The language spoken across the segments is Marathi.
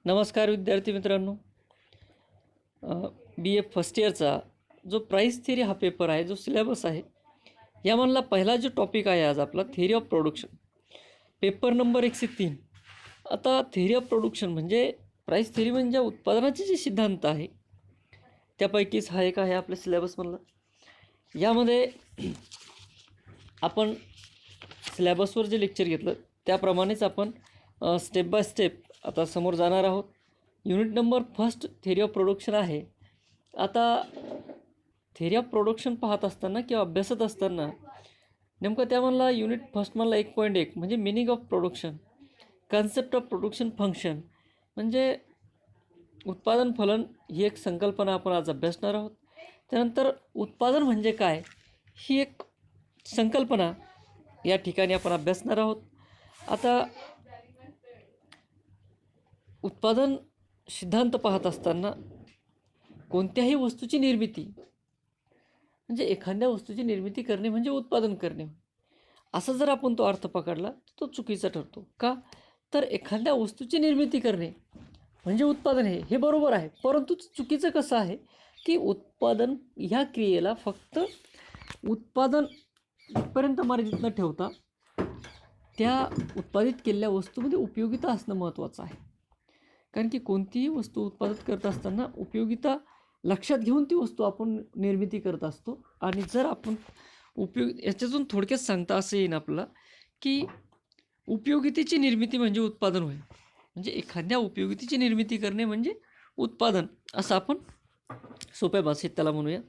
नमस्कार विद्यार्थी मित्रांनो, बी ए फर्स्ट इयरचा जो प्राईस थिअरी हा पेपर आहे, जो सिलेबस आहे, यामधला पहिला जो टॉपिक आहे आज आपला theory of production, paper number 103. आता थिअरी ऑफ प्रोडक्शन म्हणजे प्राईस थिअरी म्हणजे उत्पादनाचे जे सिद्धांत आहे त्यापैकीच हा एक आहे आपल्या सिलेबसमधला. यामध्ये आपण सिलेबसवर जे लेक्चर घेतलं त्याप्रमाणेच आपण स्टेप बाय स्टेप आता समोर जाणार आहोत. Unit number first theory of production आहे. आता थिअरी ऑफ प्रोडक्शन पाहत असताना किंवा अभ्यासत असताना नेमकं त्यामधला युनिट फर्स्टमधला 1.1 म्हणजे meaning of production, concept of production function म्हणजे उत्पादन फलन ही एक संकल्पना आपण आज अभ्यासणार आहोत. त्यानंतर उत्पादन म्हणजे काय ही एक संकल्पना या ठिकाणी आपण अभ्यासणार आहोत. आता उत्पादन सिद्धांत पाहत असताना कोणत्याही वस्तूची निर्मिती म्हणजे एखाद्या वस्तूची निर्मिती करणे म्हणजे उत्पादन करणे, असं जर आपण तो अर्थ पकडला तर तो चुकीचा ठरतो. का तर एखाद्या वस्तूची निर्मिती करणे म्हणजे उत्पादन हे बरोबर आहे, परंतु चुकीचं कसं आहे की उत्पादन ह्या क्रियेला फक्त उत्पादन इथपर्यंत मर्यादित न ठेवता त्या उत्पादित केलेल्या वस्तूमध्ये उपयोगिता असणं महत्त्वाचं आहे. कारण की कोणतीही वस्तू उत्पादित करत असताना उपयोगिता लक्षात घेऊन ती वस्तू आपण निर्मिती करत असतो. आणि जर आपण याच्यातून थोडक्यात सांगता असं येईल आपल्याला की उपयोगितेची निर्मिती म्हणजे उत्पादन होय, म्हणजे एखाद्या उपयोगितेची निर्मिती करणे म्हणजे उत्पादन असं आपण सोप्या भाषेत त्याला म्हणूया.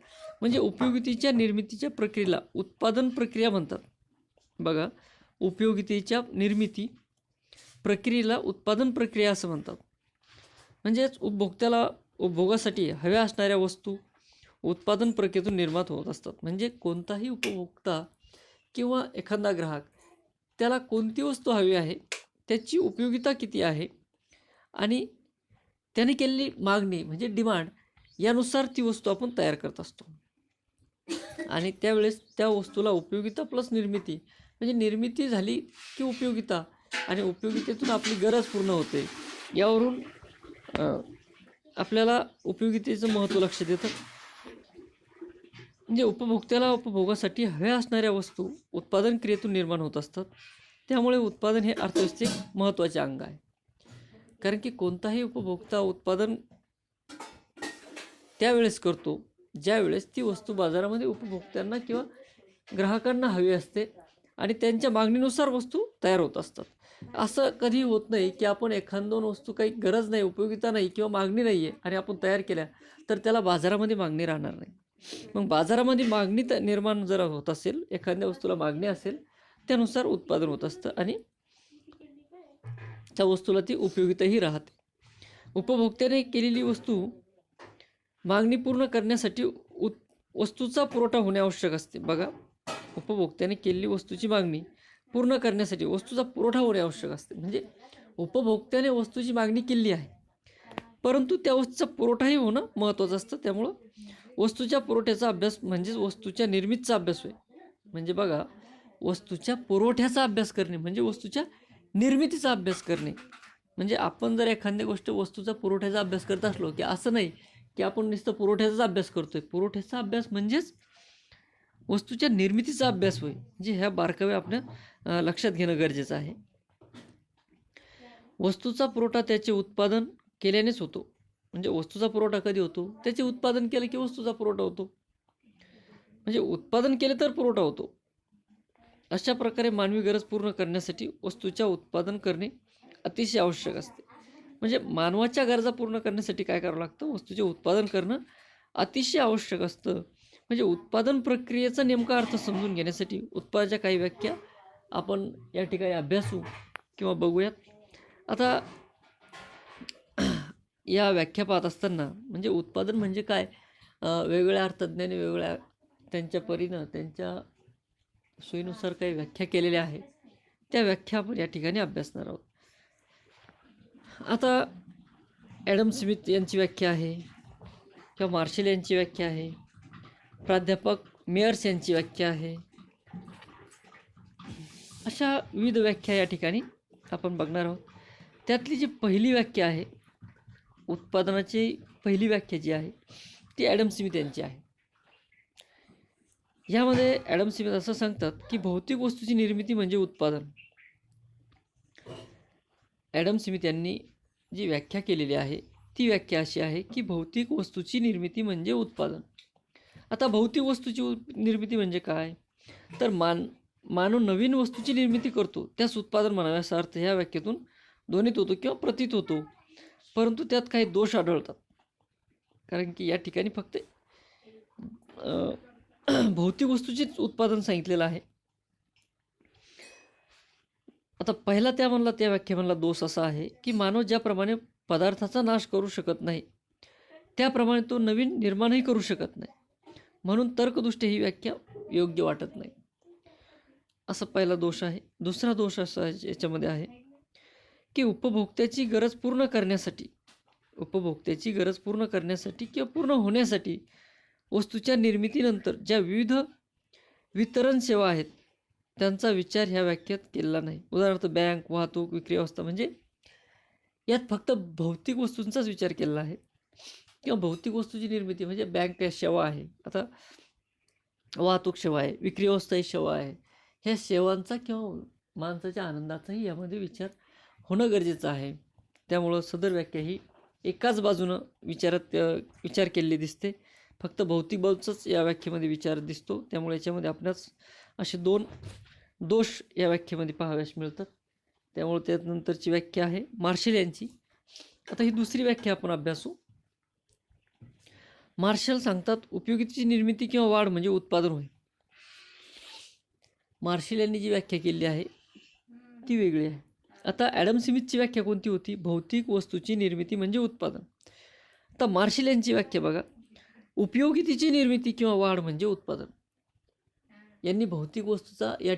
म्हणजे उपयोगितेच्या निर्मितीच्या प्रक्रियेला उत्पादन प्रक्रिया म्हणतात. बघा, उपयोगितेच्या निर्मिती प्रक्रियेला उत्पादन प्रक्रिया असं म्हणतात. म्हणजेच उपभोक्त्याला उपभोगासाठी हव्या असणाऱ्या वस्तू उत्पादन प्रक्रियेतून निर्माण होत असतात. म्हणजे कोणताही उपभोक्ता किंवा एखादा ग्राहक त्याला कोणती वस्तू हवी आहे, त्याची उपयोगिता किती आहे आणि त्याने केलेली मागणी म्हणजे डिमांड यानुसार ती वस्तू आपण तयार करत असतो. आणि त्यावेळेस त्या वस्तूला उपयोगिता प्लस निर्मिती म्हणजे निर्मिती झाली की उपयोगिता आणि उपयोगितेतून आपली गरज पूर्ण होते. यावरून आपल्याला उपयोगितेचं महत्त्व लक्षात येतं. म्हणजे उपभोक्त्याला उपभोगासाठी हव्या असणाऱ्या वस्तू उत्पादन क्रियेतून निर्माण होत असतात. त्यामुळे उत्पादन हे अर्थव्यवस्थेचे महत्त्वाचे अंग आहे. कारण की कोणताही उपभोक्ता उत्पादन त्यावेळेस करतो ज्यावेळेस ती वस्तू बाजारामध्ये उपभोक्त्यांना किंवा ग्राहकांना हवी असते आणि त्यांच्या मागणीनुसार वस्तू तयार होत असतात. असं कधी होत नाही की आपण एखाद-दोन वस्तू काही गरज नाही, उपयोगिता नाही किंवा मागणी नाही आहे आणि आपण तयार केल्या तर त्याला बाजारामध्ये मागणी राहणार नाही. मग बाजारामध्ये मागणी निर्माण जर होत असेल, एखाद्या वस्तूला मागणी असेल, त्यानुसार उत्पादन होत असतं आणि त्या वस्तूला ती उपयोगिताही राहते. उपभोक्त्याने केलेली वस्तू मागणी पूर्ण करण्यासाठी वस्तूचा पुरवठा होणे आवश्यक असते. बघा, उपभोक्त्याने केलेली वस्तूची मागणी पूर्ण करण्यासाठी वस्तूचा पुरवठा होणे आवश्यक असते. म्हणजे उपभोक्त्याने वस्तूची मागणी केली आहे, परंतु त्या वस्तूचा पुरवठाही होणं महत्त्वाचं असतं. त्यामुळं वस्तूच्या पुरवठ्याचा अभ्यास म्हणजेच वस्तूच्या निर्मितीचा अभ्यास होय. म्हणजे बघा, वस्तूच्या पुरवठ्याचा अभ्यास करणे म्हणजे वस्तूच्या निर्मितीचा अभ्यास करणे. म्हणजे आपण जर एखाद्या गोष्ट वस्तूचा पुरवठ्याचा अभ्यास करत असलो की असं नाही की आपण नुसतं पुरवठ्याचाच अभ्यास करतोय. पुरवठ्याचा अभ्यास म्हणजेच वस्तूच्या निर्मितीचा अभ्यास होय. म्हणजे ह्या बारकावे आपल्या लक्षात घेणं गरजेचं आहे. वस्तूचा पुरवठा त्याचे उत्पादन केल्यानेच होतो. म्हणजे वस्तूचा पुरवठा कधी होतो? त्याचे उत्पादन केलं की वस्तूचा पुरवठा होतो. म्हणजे उत्पादन केले तर पुरवठा होतो. अशा प्रकारे मानवी गरज पूर्ण करण्यासाठी वस्तूच्या उत्पादन करणे अतिशय आवश्यक असते. म्हणजे मानवाच्या गरजा पूर्ण करण्यासाठी काय करावं लागतं? वस्तूचे उत्पादन करणं अतिशय आवश्यक असतं. म्हणजे उत्पादन प्रक्रियेचा नेमका अर्थ समजून घेण्यासाठी उत्पादनाच्या काही व्याख्या आपण या ठिकाणी अभ्यासू किंवा बघूयात. आता या व्याख्या पाहत असताना म्हणजे उत्पादन म्हणजे काय, वेगवेगळ्या अर्थज्ञानी वेगवेगळ्या त्यांच्या परीनं त्यांच्या सोयीनुसार काही व्याख्या केलेल्या आहेत. त्या व्याख्या आपण या ठिकाणी अभ्यासणार आहोत. आता ॲडम स्मिथ यांची व्याख्या आहे किंवा मार्शल यांची व्याख्या आहे, प्राध्यापक मेयर्स यांची व्याख्या आहे. अशा विविध व्याख्या या ठिकाणी आपण बघणार आहोत. त्यातली जी पहिली व्याख्या आहे उत्पादनाची पहिली व्याख्या जी आहे ती ॲडम स्मिथ यांची आहे. यामध्ये ॲडम स्मिथ असं सांगतात की भौतिक वस्तूची निर्मिती म्हणजे उत्पादन. ॲडम स्मिथ यांनी जी व्याख्या केलेली आहे ती व्याख्या अशी आहे की भौतिक वस्तूची निर्मिती म्हणजे उत्पादन. आता भौतिक वस्तूची निर्मिती म्हणजे काय, तर मानव नवीन वस्तूची निर्मिती करतो त्यास उत्पादन म्हणावे असा अर्थ ह्या व्याख्येतून ध्वनित होतो किंवा प्रतीत होतो. परंतु त्यात काही दोष आढळतात, कारण की या ठिकाणी फक्त भौतिक वस्तूचेच उत्पादन सांगितलेलं आहे. आता पहिला त्या व्याख्येमधला दोष असा आहे की मानव ज्याप्रमाणे पदार्थाचा नाश करू शकत नाही त्याप्रमाणे तो नवीन निर्माणही करू शकत नाही, म्हणून तर्कदृष्ट्या ही व्याख्या योग्य वाटत नाही, असा पहिला दोष आहे. दुसरा दोष असा याच्यामध्ये आहे की उपभोक्त्याची गरज पूर्ण करण्यासाठी किंवा पूर्ण होण्यासाठी वस्तूच्या निर्मितीनंतर ज्या विविध वितरण सेवा आहेत त्यांचा विचार ह्या व्याख्येत केलेला नाही. उदाहरणार्थ बँक, वाहतूक, विक्री व्यवस्था, म्हणजे यात फक्त भौतिक वस्तूंचाच विचार केलेला आहे किंवा भौतिक वस्तूची निर्मिती म्हणजे बँक सेवा आहे, आता वाहतूक सेवा आहे, विक्री व्यवस्था ही सेवा आहे. ह्या सेवांचा किंवा माणसाच्या आनंदाचाही यामध्ये विचार होणं गरजेचं आहे. त्यामुळं सदर व्याख्या ही एकाच बाजूनं विचार केलेली दिसते, फक्त भौतिक बाजूचाच या व्याख्येमध्ये विचार दिसतो. त्यामुळे याच्यामध्ये आपल्यास असे दोन दोष या व्याख्येमध्ये पाहाव्यास मिळतात. त्यामुळे त्यानंतरची व्याख्या आहे मार्शल यांची. आता ही दुसरी व्याख्या आपण अभ्यासू. मार्शल सांगतात उपयोगितेची निर्मिती किंवा वाढ म्हणजे उत्पादन होय. मार्शल यांनी जी व्याख्या केली आहे ती वेगळी आहे. आता ॲडम स्मिथची व्याख्या कोणती होती, भौतिक वस्तूची निर्मिती म्हणजे उत्पादन. आता मार्शल यांची व्याख्या बघा, उपयोगितेची निर्मिती किंवा वाढ म्हणजे उत्पादन. यांनी भौतिक वस्तूचा या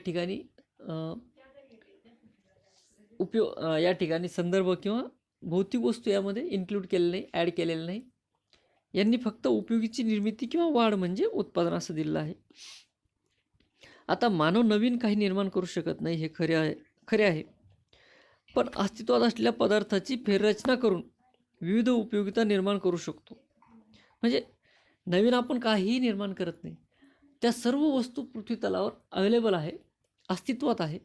ठिकाणी संदर्भ किंवा भौतिक वस्तू यामध्ये इन्क्लूड केलेलं नाही, ॲड केलेलं नाही. यांनी फक्त उपयोगीची निर्मिती किंवा वाढ म्हणजे उत्पादन असं दिलेलं आहे. आता मानव नवीन काही निर्माण करू शकत नाही हे खरे आहे, पण अस्तित्वात असलेल्या पदार्थाची फेररचना करून विविध उपयोगिता निर्माण करू शकतो. म्हणजे नवीन आपण काहीही निर्माण करत नाही, त्या सर्व वस्तू पृथ्वी तलावर अवेलेबल आहे, अस्तित्वात आहे.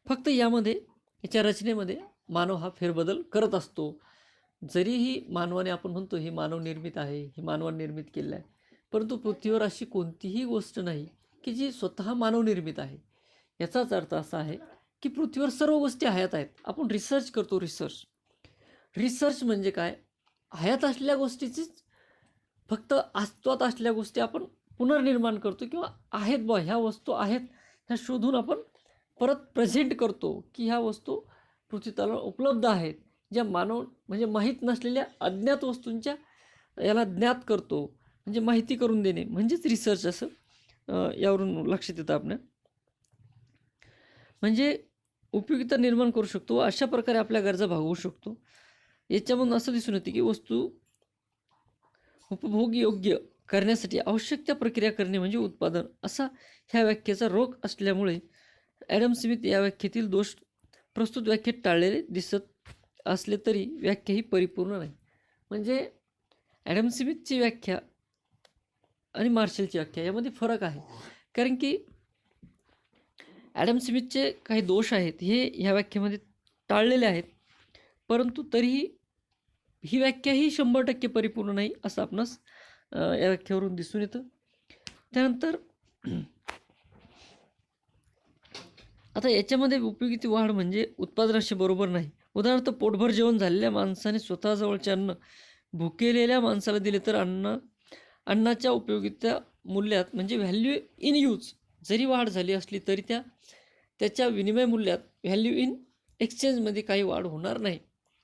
फक्त याच्या रचनेमध्ये मानव हा फेरबदल करत असतो. जरीही मानवाने आपण म्हणतो ही मानव निर्मित आहे, ही मानवाने निर्मित केलेलं आहे, परंतु पृथ्वीवर अशी कोणतीही गोष्ट नाही की जी स्वतः मानवनिर्मित आहे. याचाच अर्थ असा आहे की पृथ्वीवर सर्व गोष्टी हयात आहेत. आपण रिसर्च करतो, रिसर्च म्हणजे काय, हयात असलेल्या गोष्टीचीच फक्त अस्तित्वात असलेल्या गोष्टी आपण पुनर्निर्माण करतो किंवा आहेत बा ह्या वस्तू आहेत ह्या शोधून आपण परत प्रेझेंट करतो की ह्या वस्तू पृथ्वी तलावर उपलब्ध आहेत. ज्या म्हणजे माहीत नसलेल्या अज्ञात वस्तूंच्या याला ज्ञात करतो, म्हणजे माहिती करून देणे म्हणजेच रिसर्च असं यावरून लक्षात येतं आपल्या. म्हणजे उपयोगिता निर्माण करू शकतो व अशा प्रकारे आपल्या गरजा भागवू शकतो. याच्यामधून असं दिसून येते की वस्तू उपभोग योग्य करण्यासाठी आवश्यक त्या प्रक्रिया करणे म्हणजे उत्पादन, असा ह्या व्याख्येचा रोख असल्यामुळे ॲडम स्मिथ या व्याख्येतील दोष प्रस्तुत व्याख्येत टाळलेले दिसत असले तरी व्याख्या ही परिपूर्ण नाही. म्हणजे ॲडम स्मिथची व्याख्या आणि मार्शलची व्याख्या यामध्ये फरक आहे, कारण की ॲडम स्मिथचे काही दोष आहेत हे ह्या व्याख्येमध्ये टाळलेले आहेत, परंतु तरीही ही व्याख्या ही 100% परिपूर्ण नाही असं आपणास या व्याख्येवरून दिसून येतं. त्यानंतर आता याच्यामध्ये उपयोगिता वाढ म्हणजे उत्पादनाशी बरोबर नाही. उदाहरणार्थ पोटभर जेवण झालेल्या माणसाने स्वतःजवळचे अन्न भुकेलेल्या माणसाला दिले तर अन्नाच्या उपयोगिता मूल्यात म्हणजे व्हॅल्यू इन यूज जरी वाढ झाली असली तरी त्याच्या विनिमय मूल्यात व्हॅल्यू इन एक्सचेंजमध्ये काही वाढ होणार नाही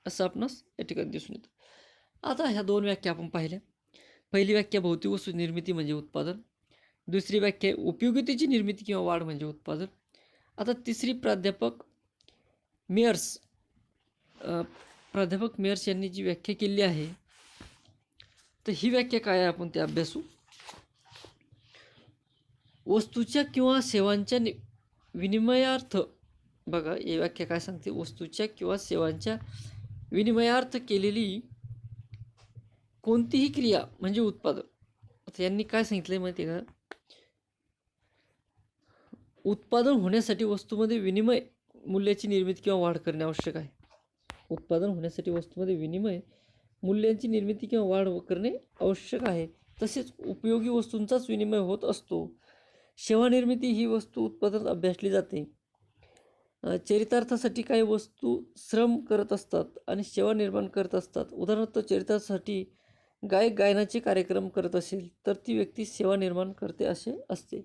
असं आपणास या ठिकाणी दिसून येतं. आता ह्या दोन व्याख्या आपण पाहिल्या. पहिली व्याख्या भौतिक वस्तू निर्मिती म्हणजे उत्पादन, दुसरी व्याख्या उपयोगितेची निर्मिती किंवा वाढ म्हणजे उत्पादन. आता तिसरी प्राध्यापक मेयर्स यांनी जी व्याख्या केली आहे तर ही व्याख्या काय आहे आपण ते अभ्यासू. वस्तूच्या किंवा सेवांच्या विनिमयार्थ, बघा ही व्याख्या काय सांगते, वस्तूच्या किंवा सेवांच्या विनिमयार्थ केलेली कोणतीही क्रिया म्हणजे उत्पादन. आता यांनी काय सांगितलं आहे माहिती आहे का? उत्पादन होण्यासाठी वस्तूमध्ये विनिमय मूल्याची निर्मिती किंवा वाढ करणे आवश्यक आहे. उत्पादन होण्यासाठी वस्तूमध्ये विनिमय मूल्यांची निर्मिती किंवा वाढ करणे आवश्यक आहे. तसेच उपयोगी वस्तूंचाच विनिमय होत असतो. सेवा निर्मिती ही वस्तू उत्पादन अभ्यासली जाते. चरितार्थासाठी काही वस्तू श्रम करत असतात आणि सेवा निर्माण करत असतात. उदाहरणार्थ, चरितार्थासाठी गायक गायनाचे कार्यक्रम करत असेल तर ती व्यक्ती सेवा निर्माण करते असे असते.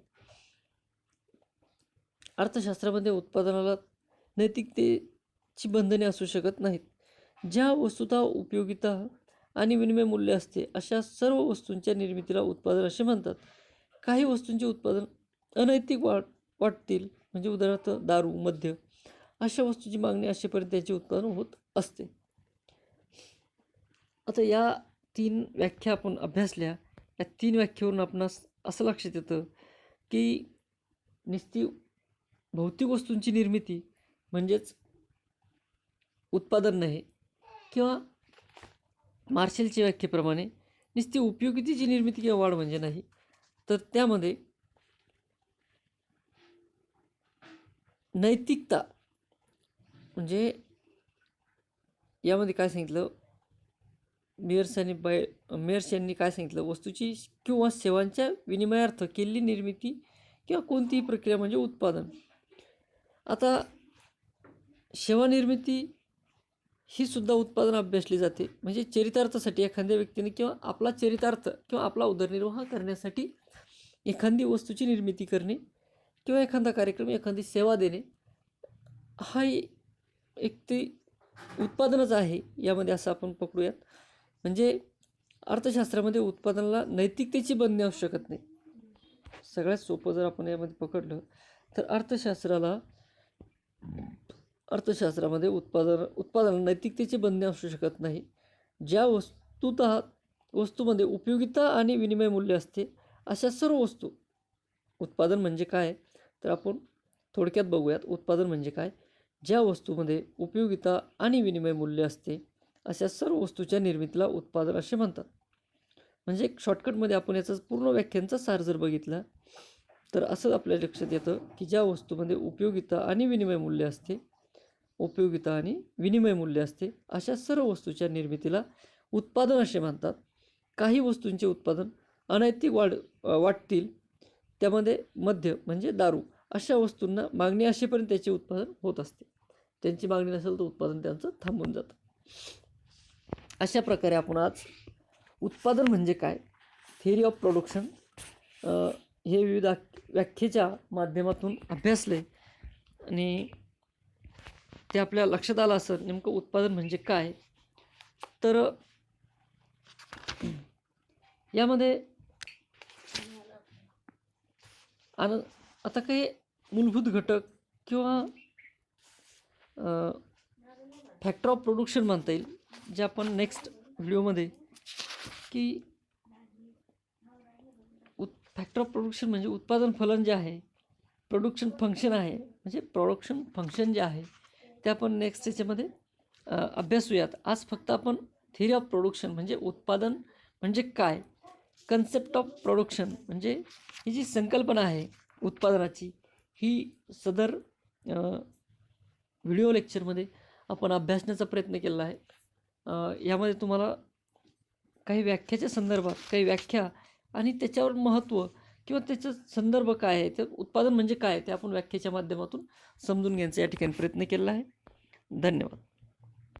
अर्थशास्त्रामध्ये उत्पादनाला नैतिकतेची बंधने असू शकत नाहीत. ज्या वस्तुता उपयोगिता आणि विनिमय मूल्य असते अशा सर्व वस्तूंच्या निर्मितीला उत्पादन असे म्हणतात. काही वस्तूंचे उत्पादन अनैतिक वाटतील, म्हणजे उदाहरणार्थ दारू, मद्य अशा वस्तूंची मागणी असेपर्यंत त्याचे उत्पादन होत असते. आता या 3 व्याख्या आपण अभ्यासल्या. या 3 व्याख्येवरून आपणास असं लक्षात येतं की नुसती भौतिक वस्तूंची निर्मिती म्हणजेच उत्पादन नाही, किंवा मार्शलच्या व्याख्येप्रमाणे नुसती उपयोगितेची निर्मिती किंवा वाढ म्हणजे नाही, तर त्यामध्ये नैतिकता म्हणजे यामध्ये काय सांगितलं, मेयर्स यांनी काय सांगितलं, वस्तूची किंवा सेवांच्या विनिमयार्थ केलेली निर्मिती किंवा कोणतीही प्रक्रिया म्हणजे उत्पादन. आता सेवा निर्मिती ही सुद्धा उत्पादन अभ्यासली जाते. म्हणजे चरितार्थासाठी एखाद्या व्यक्तीने किंवा आपला चरितार्थ किंवा आपला उदरनिर्वाह करण्यासाठी एखादी वस्तूची निर्मिती करणे किंवा एखादा कार्यक्रम, एखादी सेवा देणे हा एक ते उत्पादनच आहे यामध्ये, असं आपण पकडूयात. म्हणजे अर्थशास्त्रामध्ये उत्पादनाला नैतिकतेची बंधने असू शकत नाही. सगळ्यात सोपं जर आपण यामध्ये पकडलं तर अर्थशास्त्रामध्ये उत्पादनाला नैतिकतेचे बंधने असू शकत नाही. ज्या वस्तूमध्ये उपयोगिता आणि विनिमय मूल्य असते अशा सर्व वस्तू. उत्पादन म्हणजे काय तर आपण थोडक्यात बघूयात. उत्पादन म्हणजे काय? ज्या वस्तूमध्ये उपयोगिता आणि विनिमय मूल्य असते अशा सर्व वस्तूच्या निर्मितीला उत्पादन असे म्हणतात. म्हणजे एक शॉर्टकटमध्ये आपण याचा पूर्ण व्याख्यांचा सार जर बघितला तर असं आपल्या लक्षात येतं की ज्या वस्तूमध्ये उपयोगिता आणि विनिमय मूल्य असते अशा सर्व वस्तूच्या निर्मितीला उत्पादन असे म्हणतात. काही वस्तूंचे उत्पादन अनैतिक वाटतील, त्यामध्ये मद्य म्हणजे दारू अशा वस्तूंना मागणी असेपर्यंत त्याचे उत्पादन होत असते. त्यांची मागणी नसेल तर उत्पादन त्यांचं थांबून जातं. अशा प्रकारे आपण आज उत्पादन म्हणजे काय, थिअरी ऑफ प्रोडक्शन हे विविध व्याख्येच्या माध्यमातून अभ्यासले आणि ते आपल्या लक्षात आलं असं नेमकं उत्पादन म्हणजे काय. तर यामध्ये आता काही मूलभूत घटक किंवा फॅक्टर ऑफ प्रोडक्शन म्हणता येईल, जे आपण नेक्स्ट व्हिडिओमध्ये की फॅक्टर ऑफ प्रोडक्शन म्हणजे उत्पादन फलन जे आहे, प्रोडक्शन फंक्शन आहे, म्हणजे प्रोडक्शन फंक्शन जे आहे ते आपण नेक्स्ट याच्यामध्ये अभ्यासूयात. आज फक्त आपण थिअरी ऑफ प्रोडक्शन म्हणजे उत्पादन म्हणजे काय, कन्सेप्ट ऑफ प्रोडक्शन म्हणजे ही जी संकल्पना आहे उत्पादनाची, ही सदर व्हिडिओ लेक्चरमध्ये आपण अभ्यासण्याचा प्रयत्न केला आहे. यामध्ये तुम्हाला काही व्याख्याच्या संदर्भात काही व्याख्या आणि त्याच्यावर महत्त्व किंवा त्याचा संदर्भ काय आहे, ते उत्पादन म्हणजे काय ते आपण व्याख्येच्या माध्यमातून समजून घ्यायचा या ठिकाणी प्रयत्न केला आहे. धन्यवाद.